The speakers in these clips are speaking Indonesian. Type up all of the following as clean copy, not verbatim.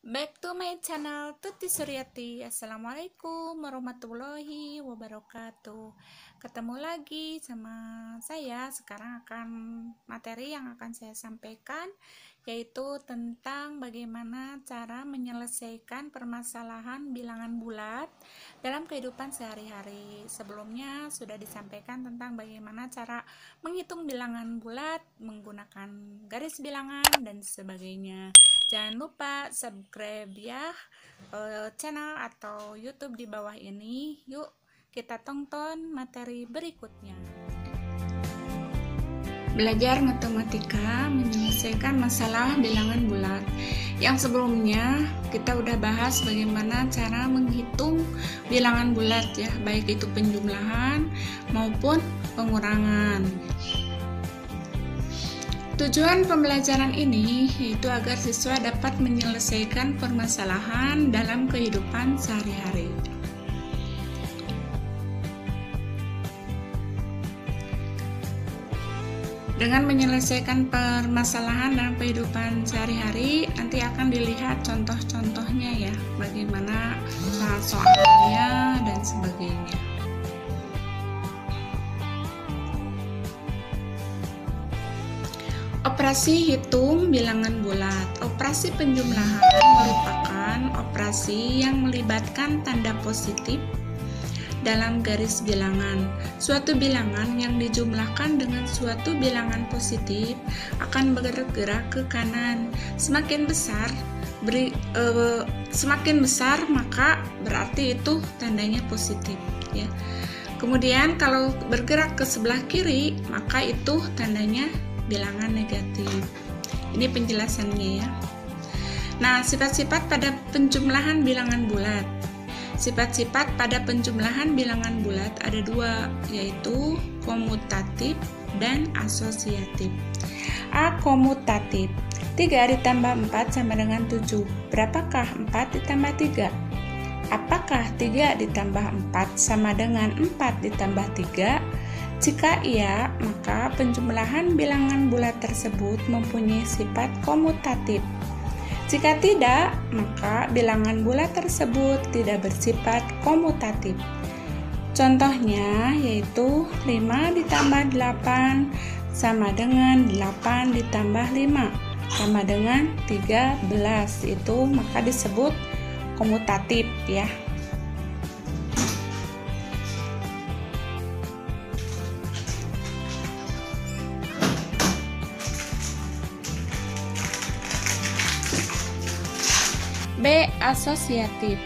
Back to my channel Tuti Suryati. Assalamualaikum warahmatullahi wabarakatuh. Ketemu lagi sama saya. Sekarang akan materi yang akan saya sampaikan yaitu tentang bagaimana cara menyelesaikan permasalahan bilangan bulat dalam kehidupan sehari-hari. Sebelumnya sudah disampaikan tentang bagaimana cara menghitung bilangan bulat menggunakan garis bilangan dan sebagainya. Jangan lupa subscribe ya channel atau YouTube di bawah ini. Yuk kita tonton materi berikutnya. Belajar matematika menyelesaikan masalah bilangan bulat. Yang sebelumnya kita udah bahas bagaimana cara menghitung bilangan bulat ya, baik itu penjumlahan maupun pengurangan. Tujuan pembelajaran ini yaitu agar siswa dapat menyelesaikan permasalahan dalam kehidupan sehari-hari. Dengan menyelesaikan permasalahan dalam kehidupan sehari-hari, nanti akan dilihat contoh-contohnya ya, bagaimana soalnya dan sebagainya. Operasi hitung bilangan bulat. Operasi penjumlahan merupakan operasi yang melibatkan tanda positif dalam garis bilangan. Suatu bilangan yang dijumlahkan dengan suatu bilangan positif akan bergerak ke kanan. Semakin besar maka berarti itu tandanya positif ya. Kemudian kalau bergerak ke sebelah kiri maka itu tandanya bilangan negatif. Ini penjelasannya ya. Nah, sifat-sifat pada penjumlahan bilangan bulat. Sifat-sifat pada penjumlahan bilangan bulat ada dua, yaitu komutatif dan asosiatif. A. Komutatif. 3 ditambah 4 sama dengan 7. Berapakah 4 ditambah 3? Apakah 3 ditambah 4 sama dengan 4 ditambah 3? Jika iya, maka penjumlahan bilangan bulat tersebut mempunyai sifat komutatif. Jika tidak, maka bilangan bulat tersebut tidak bersifat komutatif. Contohnya yaitu 5 ditambah 8 sama dengan 8 ditambah 5 sama dengan 13. Itu maka disebut komutatif ya. B. Asosiatif.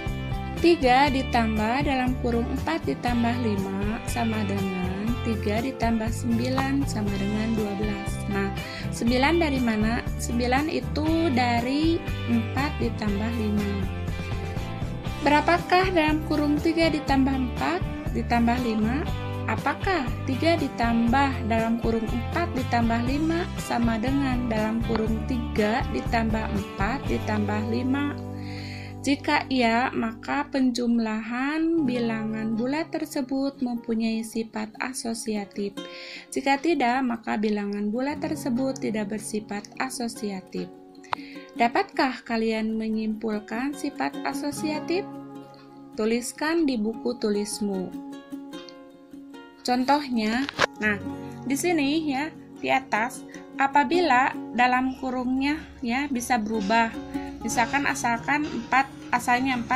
3 ditambah dalam kurung 4 ditambah 5 sama dengan 3 ditambah 9 sama dengan 12. Nah, 9 dari mana? 9 itu dari 4 ditambah 5. Berapakah dalam kurung 3 ditambah 4 ditambah 5? Apakah 3 ditambah dalam kurung 4 ditambah 5 sama dengan dalam kurung 3 ditambah 4 ditambah 5? Jika iya, maka penjumlahan bilangan bulat tersebut mempunyai sifat asosiatif. Jika tidak, maka bilangan bulat tersebut tidak bersifat asosiatif. Dapatkah kalian menyimpulkan sifat asosiatif? Tuliskan di buku tulismu. Contohnya, nah, di sini ya, di atas, apabila dalam kurungnya ya bisa berubah. Misalkan asalkan 4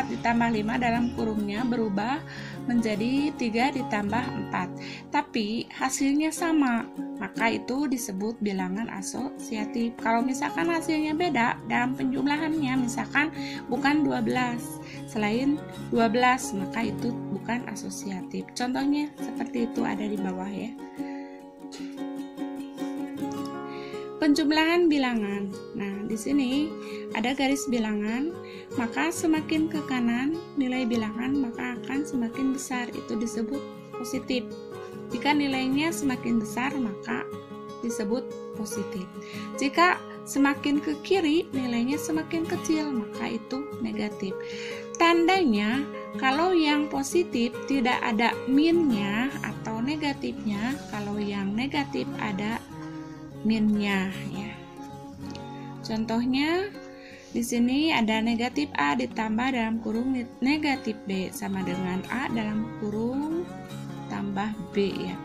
ditambah 5 dalam kurungnya berubah menjadi 3 ditambah 4. Tapi hasilnya sama, maka itu disebut bilangan asosiatif. Kalau misalkan hasilnya beda dalam penjumlahannya, misalkan bukan 12, selain 12, maka itu bukan asosiatif. Contohnya seperti itu ada di bawah ya. Penjumlahan bilangan. Nah, di sini ada garis bilangan, maka semakin ke kanan nilai bilangan maka akan semakin besar, itu disebut positif. Jika nilainya semakin besar maka disebut positif. Jika semakin ke kiri nilainya semakin kecil maka itu negatif. Tandanya kalau yang positif tidak ada minnya atau negatifnya, kalau yang negatif ada minnya ya. Contohnya Di sini ada negatif A ditambah dalam kurung negatif B sama dengan A dalam kurung tambah B ya.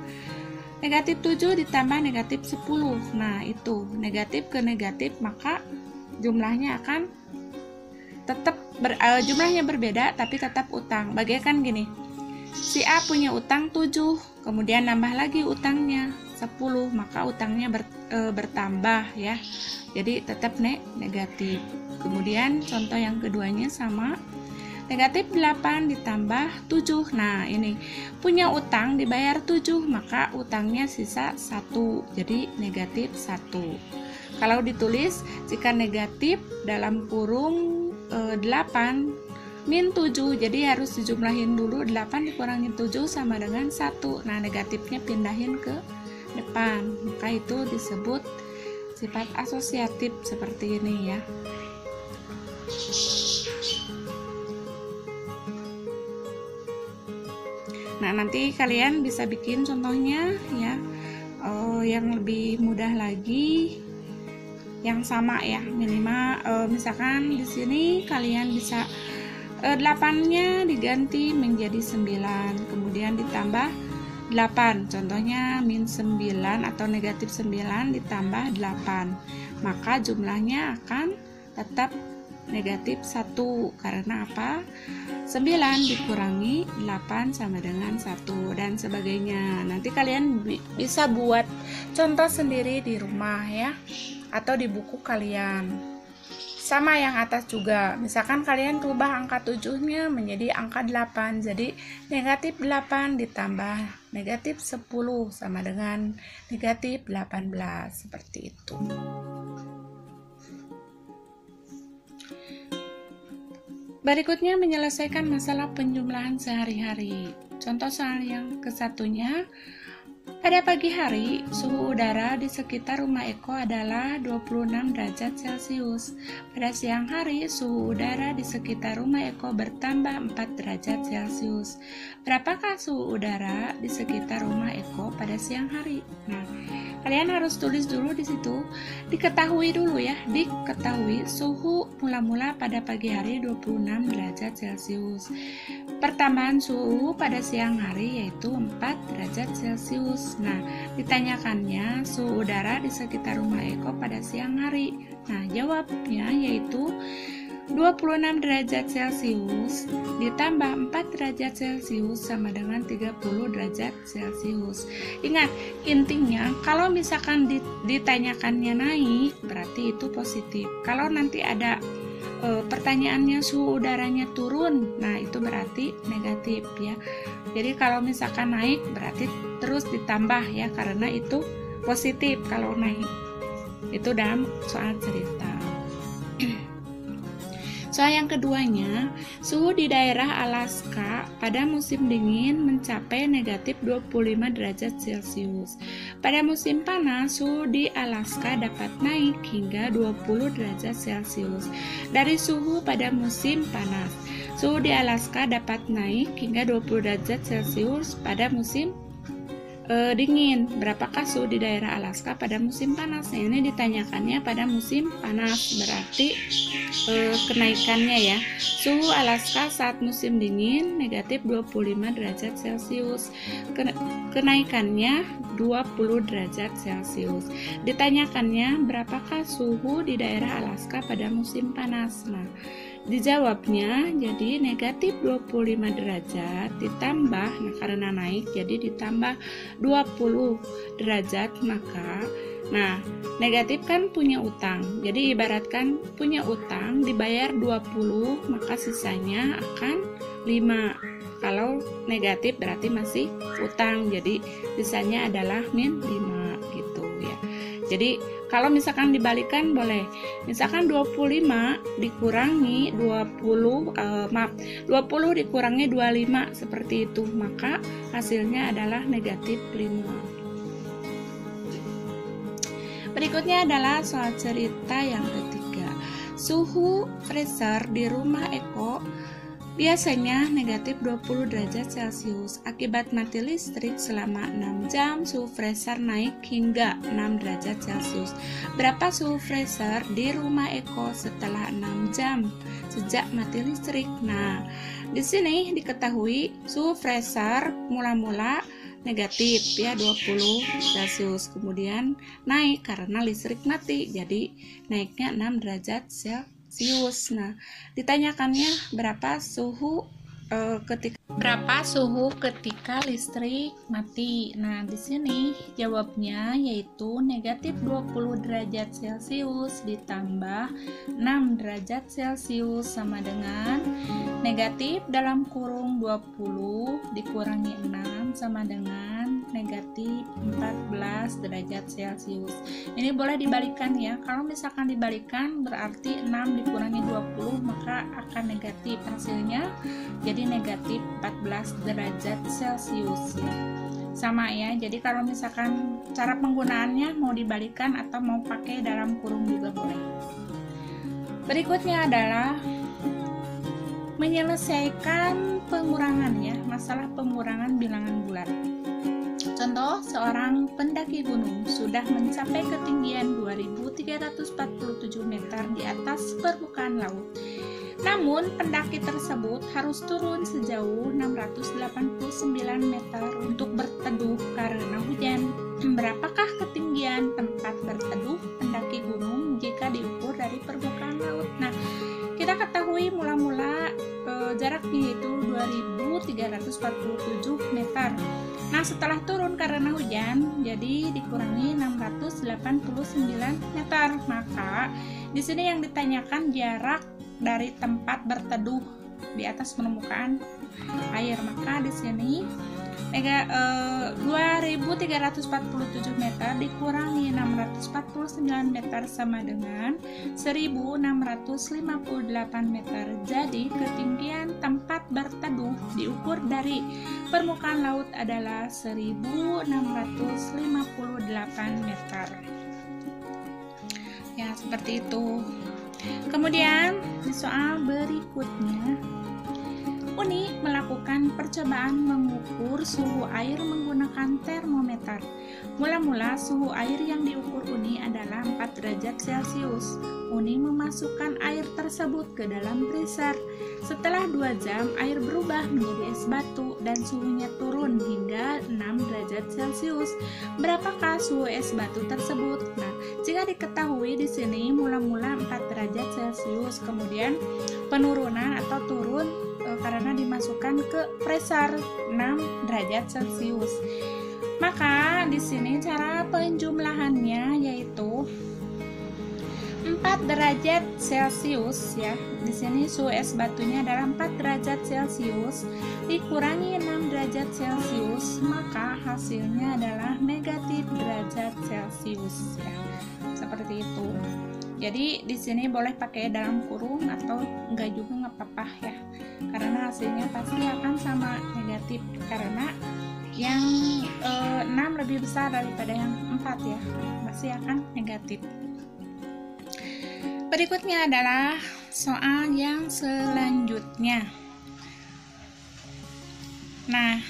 Negatif 7 ditambah negatif 10. Nah, itu negatif ke negatif, maka jumlahnya akan tetap jumlahnya berbeda tapi tetap utang. Bagaikan gini. Si A punya utang 7, kemudian nambah lagi utangnya 10, maka utangnya bertambah ya. Jadi tetap negatif. Kemudian contoh yang keduanya sama. Negatif 8 ditambah 7. Nah, ini punya utang dibayar 7, maka utangnya sisa 1. Jadi negatif 1. Kalau ditulis jika negatif dalam kurung 8 min 7, jadi harus dijumlahin dulu 8 dikurangi 7 sama dengan 1. Nah, negatifnya pindahin ke depan. Maka itu disebut sifat asosiatif seperti ini ya. Nah, nanti kalian bisa bikin contohnya ya, yang lebih mudah lagi, yang sama ya, minimal misalkan di sini kalian bisa 8-nya diganti menjadi 9, kemudian ditambah 8, contohnya min 9 atau negatif 9 ditambah 8, maka jumlahnya akan tetap negatif 1. Karena apa? 9 dikurangi 8 sama dengan 1 dan sebagainya. Nanti kalian bisa buat contoh sendiri di rumah ya, atau di buku kalian. Sama yang atas juga, misalkan kalian rubah angka 7-nya menjadi angka 8, jadi negatif 8 ditambah negatif 10 sama dengan negatif 18, seperti itu. Berikutnya menyelesaikan masalah penjumlahan sehari-hari. Contoh soal yang kesatunya, pada pagi hari, suhu udara di sekitar rumah Eko adalah 26 derajat Celcius. Pada siang hari, suhu udara di sekitar rumah Eko bertambah 4 derajat Celcius. Berapakah suhu udara di sekitar rumah Eko pada siang hari? Nah, kalian harus tulis dulu di situ. Diketahui dulu ya, diketahui suhu mula-mula pada pagi hari 26 derajat Celcius. Pertambahan suhu pada siang hari yaitu 4 derajat Celcius. Nah, ditanyakannya suhu udara di sekitar rumah Eko pada siang hari. Nah, jawabnya yaitu 26 derajat Celcius ditambah 4 derajat Celcius sama dengan 30 derajat Celcius. Ingat, intinya kalau misalkan ditanyakannya naik, berarti itu positif. Kalau nanti ada pertanyaannya suhu udaranya turun, nah itu berarti negatif ya. Jadi kalau misalkan naik berarti terus ditambah ya, karena itu positif kalau naik. Itu dalam soal cerita. Soal yang keduanya, suhu di daerah Alaska pada musim dingin mencapai negatif 25 derajat Celcius. Pada musim panas, suhu di Alaska dapat naik hingga 20 derajat Celcius. Dari suhu pada musim panas, suhu di Alaska dapat naik hingga 20 derajat Celcius pada musim dingin. Berapakah suhu di daerah Alaska pada musim panas? Nah, ini ditanyakannya pada musim panas, berarti kenaikannya ya. Suhu Alaska saat musim dingin negatif 25 derajat Celcius. Kenaikannya 20 derajat Celcius. Ditanyakannya berapakah suhu di daerah Alaska pada musim panas? Nah, dijawabnya jadi negatif 25 derajat ditambah, nah karena naik jadi ditambah 20 derajat, maka nah negatif kan punya utang, jadi ibaratkan punya utang dibayar 20, maka sisanya akan 5. Kalau negatif berarti masih utang, jadi sisanya adalah min 5 gitu ya. Jadi kalau misalkan dibalikan boleh, misalkan 25 dikurangi 20 dikurangi 25 seperti itu, maka hasilnya adalah negatif 5. Berikutnya adalah soal cerita yang ketiga. Suhu freezer di rumah Eko Biasanya negatif 20 derajat Celcius. Akibat mati listrik selama 6 jam, suhu freezer naik hingga 6 derajat Celcius. Berapa suhu freezer di rumah Eko setelah 6 jam sejak mati listrik? Nah, di sini diketahui suhu freezer mula-mula negatif ya 20 Celcius, kemudian naik karena listrik mati, jadi naiknya 6 derajat Celcius. Nah, ditanyakannya berapa suhu ketika listrik mati. Nah, di sini jawabnya yaitu negatif 20 derajat Celcius ditambah 6 derajat Celcius sama dengan negatif dalam kurung 20 dikurangi 6 sama dengan negatif 14 derajat Celcius. Ini boleh dibalikan ya. Kalau misalkan dibalikan berarti 6 dikurangi 20 maka akan negatif, hasilnya jadi negatif 14 derajat Celcius ya. Sama ya, jadi kalau misalkan cara penggunaannya mau dibalikan atau mau pakai dalam kurung juga boleh. Berikutnya adalah menyelesaikan pengurangan ya, masalah pengurangan bilangan bulat. Contoh, seorang pendaki gunung sudah mencapai ketinggian 2347 meter di atas permukaan laut. Namun, pendaki tersebut harus turun sejauh 689 meter untuk berteduh karena hujan. Berapakah ketinggian tempat berteduh pendaki gunung jika diukur dari permukaan laut? Nah, kita ketahui mula-mula jaraknya itu 2347 meter. Nah, setelah turun karena hujan, jadi dikurangi 689 meter. Maka di sini yang ditanyakan jarak dari tempat berteduh di atas permukaan air. Maka di sini 2347 meter dikurangi 649 meter sama dengan 1658 meter. Jadi ketinggian tempat berteduh diukur dari permukaan laut adalah 1658 meter. Ya, seperti itu. Kemudian di soal berikutnya, Uni melakukan percobaan mengukur suhu air menggunakan termometer. Mula-mula suhu air yang diukur Uni adalah 4 derajat Celcius. Uni memasukkan air tersebut ke dalam freezer. Setelah 2 jam, air berubah menjadi es batu dan suhunya turun hingga 6 derajat Celcius. Berapakah suhu es batu tersebut? Nah, jika diketahui di sini mula-mula 4 derajat Celcius, kemudian penurunan atau turun karena dimasukkan ke freezer 6 derajat Celcius. Maka di sini cara penjumlahannya yaitu 4 derajat Celcius ya. Di sini suhu es batunya adalah 4 derajat Celcius dikurangi 6 derajat Celcius, maka hasilnya adalah negatif derajat Celcius ya. Seperti itu. Jadi di sini boleh pakai dalam kurung atau enggak juga nggak apa-apa ya. Karena hasilnya pasti akan sama negatif karena yang 6 lebih besar daripada yang 4 ya. Pasti akan negatif. Berikutnya adalah soal yang selanjutnya. Nah,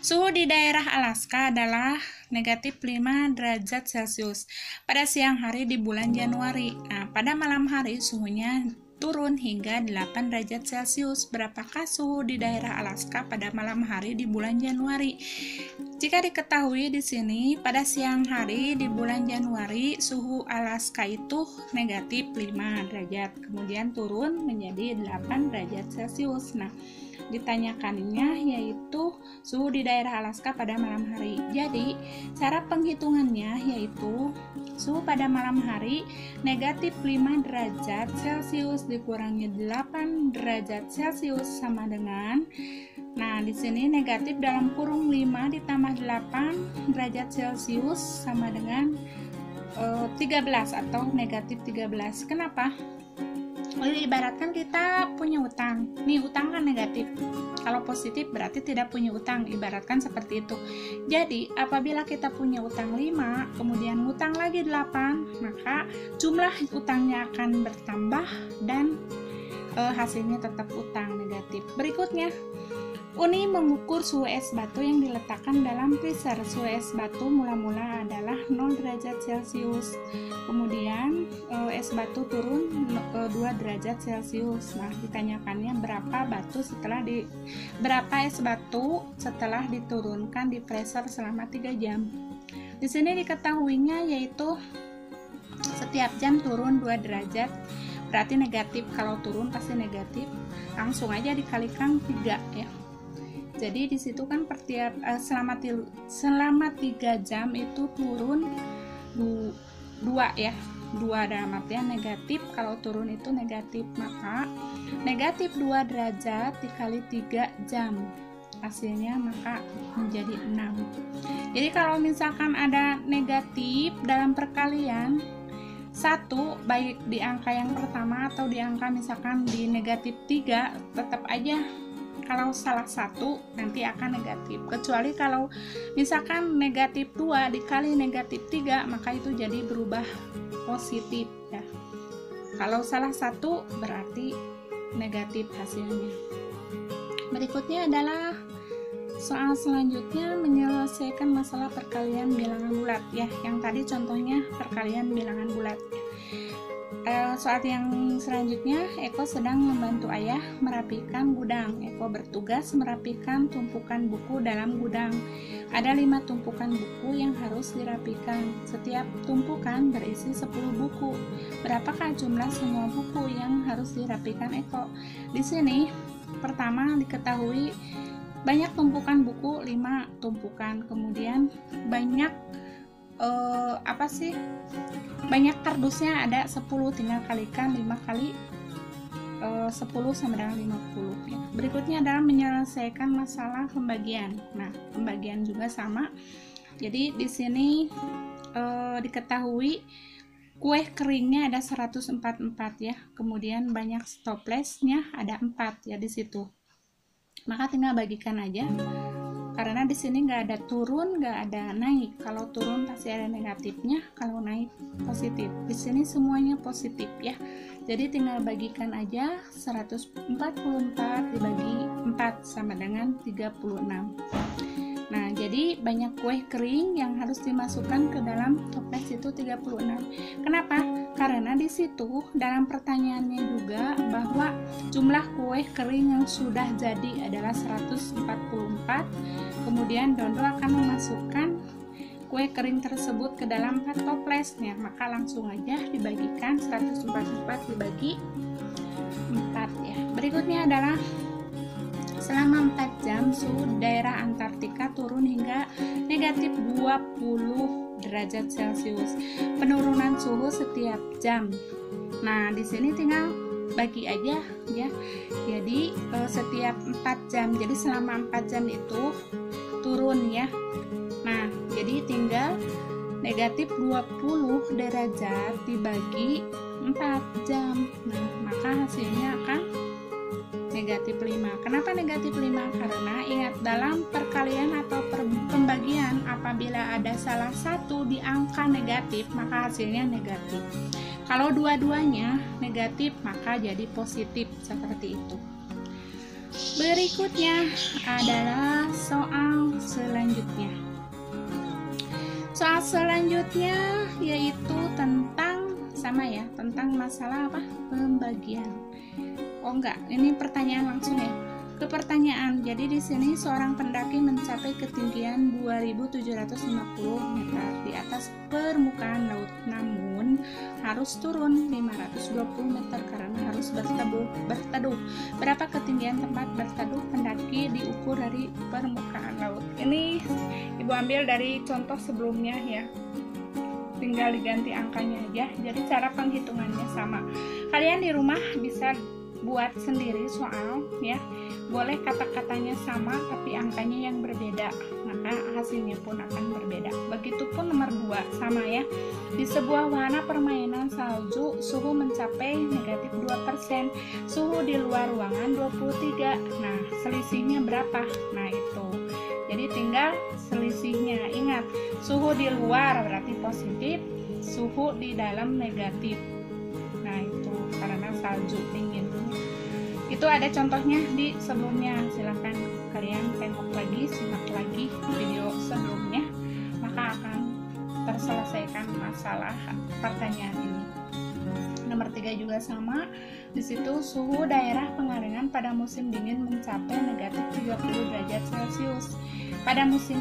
suhu di daerah Alaska adalah negatif 5 derajat Celcius pada siang hari di bulan Januari. Nah, pada malam hari suhunya turun hingga 8 derajat Celcius. Berapakah suhu di daerah Alaska pada malam hari di bulan Januari? Jika diketahui di sini pada siang hari di bulan Januari suhu Alaska itu negatif 5 derajat, kemudian turun menjadi 8 derajat Celcius. Nah, ditanyakannya yaitu suhu di daerah Alaska pada malam hari. Jadi, cara penghitungannya yaitu suhu pada malam hari negatif 5 derajat Celcius dikurangi 8 derajat Celcius sama dengan, nah di sini negatif dalam kurung 5 ditambah 8 derajat Celcius sama dengan 13 atau negatif 13. Kenapa? Ibaratkan kita punya utang. Nih, utang kan negatif. Kalau positif berarti tidak punya utang. Ibaratkan seperti itu. Jadi, apabila kita punya utang 5, kemudian utang lagi 8, maka jumlah utangnya akan bertambah dan hasilnya tetap utang negatif. Berikutnya, Uni mengukur suhu es batu yang diletakkan dalam freezer. Suhu es batu mula-mula adalah 0 derajat Celcius. Kemudian es batu turun 2 derajat Celcius. Nah, ditanyakannya berapa es batu setelah diturunkan di freezer selama 3 jam. Di sini diketahuinya yaitu setiap jam turun 2 derajat. Berarti negatif, kalau turun pasti negatif. Langsung aja dikalikan 3 ya. Jadi di situ kan selama 3 jam itu turun 2 ya. 2 dalam artian negatif, kalau turun itu negatif, maka negatif 2 derajat dikali 3 jam. Hasilnya maka menjadi 6. Jadi kalau misalkan ada negatif dalam perkalian 1, baik di angka yang pertama atau di angka misalkan di negatif 3, tetap aja kalau salah satu nanti akan negatif, kecuali kalau misalkan negatif 2 dikali negatif 3, maka itu jadi berubah positif ya. Kalau salah satu berarti negatif hasilnya. Berikutnya adalah soal selanjutnya, menyelesaikan masalah perkalian bilangan bulat ya. Yang tadi contohnya perkalian bilangan bulat ya. Soal yang selanjutnya, Eko sedang membantu ayah merapikan gudang. Eko bertugas merapikan tumpukan buku dalam gudang. Ada 5 tumpukan buku yang harus dirapikan. Setiap tumpukan berisi 10 buku. Berapakah jumlah semua buku yang harus dirapikan Eko? Di sini pertama diketahui banyak tumpukan buku, 5 tumpukan. Kemudian banyak banyak kardusnya ada 10, tinggal kalikan 5 kali 10 sama dengan 50 ya. Berikutnya adalah menyelesaikan masalah pembagian. Nah, pembagian juga sama. Jadi di sini diketahui kue keringnya ada 144 ya. Kemudian banyak stoplesnya ada 4 ya di situ. Maka tinggal bagikan aja. Karena di sini nggak ada turun, nggak ada naik. Kalau turun pasti ada negatifnya, kalau naik positif. Di sini semuanya positif ya. Jadi tinggal bagikan aja, 144 dibagi 4 sama dengan 36. Nah, jadi banyak kue kering yang harus dimasukkan ke dalam toples itu 36. Kenapa? Karena di situ dalam pertanyaannya juga bahwa jumlah kue kering yang sudah jadi adalah 144. Kemudian Dondo akan memasukkan kue kering tersebut ke dalam 4 toplesnya. Maka langsung aja dibagikan 144 dibagi 4 ya. Berikutnya adalah selama 4 jam suhu daerah Antartika turun hingga negatif 20 derajat Celcius. Penurunan suhu setiap jam. Nah, di sini tinggal bagi aja ya. Jadi setiap 4 jam. Jadi selama 4 jam itu turun ya. Nah, jadi tinggal negatif 20 derajat dibagi 4 jam. Nah, maka hasilnya akan negatif 5. Kenapa negatif 5? Karena ingat, dalam perkalian atau pembagian apabila ada salah satu di angka negatif, maka hasilnya negatif. Kalau dua-duanya negatif, maka jadi positif seperti itu. Berikutnya adalah soal selanjutnya. Soal selanjutnya yaitu tentang tentang masalah apa? Pembagian. Oh enggak, ini pertanyaan langsung ya. Ke pertanyaan. Jadi di sini seorang pendaki mencapai ketinggian 2750 meter di atas permukaan laut, namun harus turun 520 meter karena harus berteduh. Berapa ketinggian tempat berteduh pendaki diukur dari permukaan laut? Ini Ibu ambil dari contoh sebelumnya ya. Tinggal diganti angkanya aja. Jadi cara penghitungannya sama. Kalian di rumah bisa buat sendiri soal ya, boleh kata-katanya sama tapi angkanya yang berbeda, maka hasilnya pun akan berbeda. Begitupun nomor 2 sama ya. Di sebuah wahana permainan salju suhu mencapai negatif 2%, suhu di luar ruangan 23. Nah, selisihnya berapa? Nah, itu jadi tinggal selisihnya. Ingat, suhu di luar berarti positif, suhu di dalam negatif. Nah, itu karena salju dingin. Itu ada contohnya di sebelumnya, silahkan kalian tengok lagi, simak lagi video sebelumnya, maka akan terselesaikan masalah pertanyaan ini. Nomor 3 juga sama, di situ suhu daerah pengalengan pada musim dingin mencapai negatif 30 derajat Celcius. Pada musim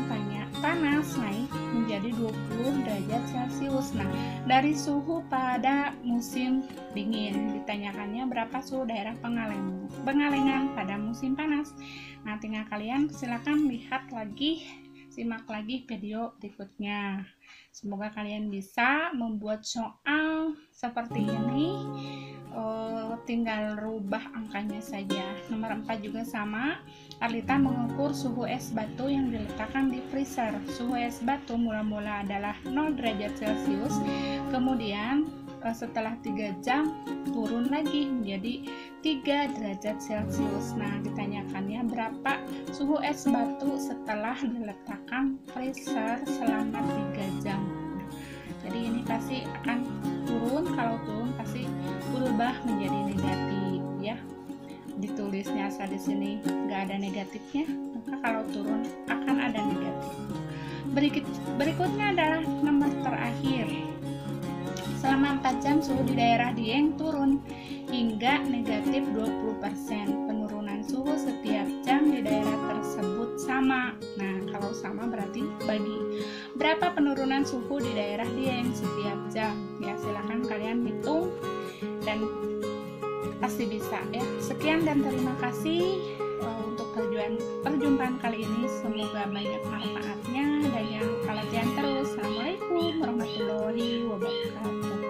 panas naik menjadi 20 derajat Celcius. Nah, dari suhu pada musim dingin ditanyakannya berapa suhu daerah pengalengan pada musim panas. Nah, tinggal kalian silakan lihat lagi, simak lagi video berikutnya. Semoga kalian bisa membuat soal seperti ini, tinggal rubah angkanya saja. Nomor 4 juga sama, Arlita mengukur suhu es batu yang diletakkan di freezer. Suhu es batu mula-mula adalah 0 derajat Celcius, kemudian setelah 3 jam turun lagi menjadi 3 derajat Celcius. Nah, ditanyakannya berapa suhu es batu setelah diletakkan freezer selama 3 jam. Jadi ini pasti akan turun, kalau turun pasti berubah menjadi negatif ya. Ditulisnya asal di sini nggak ada negatifnya, maka kalau turun akan ada negatif. Berikutnya adalah nomor terakhir. Selama 4 jam suhu di daerah Dieng turun hingga negatif 20%. Penurunan suhu setiap jam di daerah tersebut sama. Nah, kalau sama berarti bagi berapa penurunan suhu di daerah Dieng setiap jam. Ya, silakan kalian hitung dan pasti bisa ya. Sekian dan terima kasih untuk perjumpaan kali ini. Semoga banyak manfaatnya dan jangan lupa latihan terus. Assalamualaikum warahmatullahi wabarakatuh.